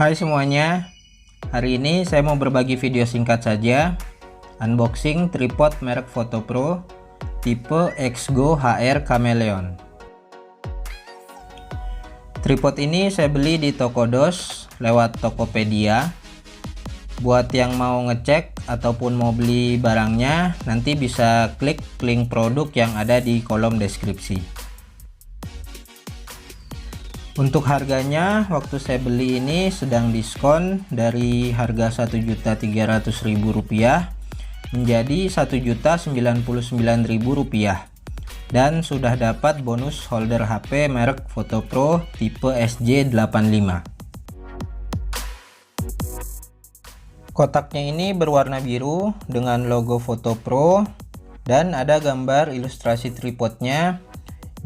Hai semuanya, hari ini saya mau berbagi video singkat saja unboxing tripod merek Fotopro tipe XGO HR Chameleon. Tripod ini saya beli di toko DOS lewat Tokopedia. Buat yang mau ngecek ataupun mau beli barangnya, nanti bisa klik link produk yang ada di kolom deskripsi. Untuk harganya, waktu saya beli ini sedang diskon dari harga Rp1.300.000 menjadi Rp1.099.000 dan sudah dapat bonus holder HP merek Fotopro tipe SJ85. Kotaknya ini berwarna biru dengan logo Fotopro dan ada gambar ilustrasi tripodnya,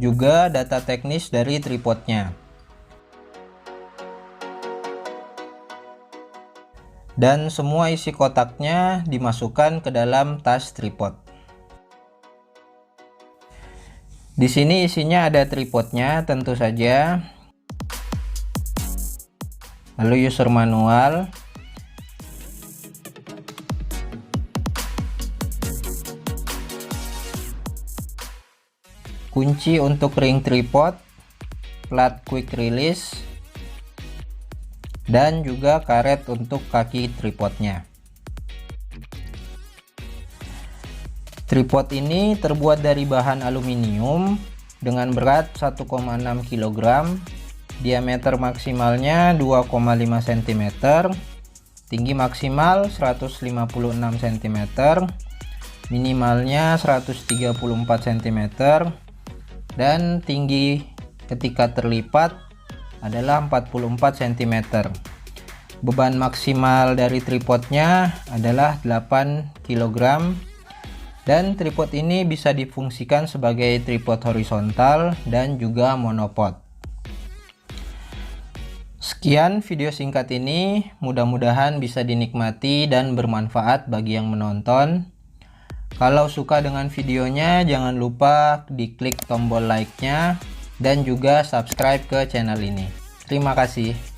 juga data teknis dari tripodnya. Dan semua isi kotaknya dimasukkan ke dalam tas tripod. Di sini isinya ada tripodnya tentu saja, lalu user manual, kunci untuk ring tripod, plat quick release, dan juga karet untuk kaki tripodnya. Tripod ini terbuat dari bahan aluminium dengan berat 1,6 kg, diameter maksimalnya 2,5 cm, tinggi maksimal 156 cm, minimalnya 134 cm, dan tinggi ketika terlipat adalah 44 cm. Beban maksimal dari tripodnya adalah 8 kg dan tripod ini bisa difungsikan sebagai tripod horizontal dan juga monopod. Sekian video singkat ini, mudah-mudahan bisa dinikmati dan bermanfaat bagi yang menonton. Kalau suka dengan videonya, jangan lupa diklik tombol like-nya dan juga subscribe ke channel ini. Terima kasih.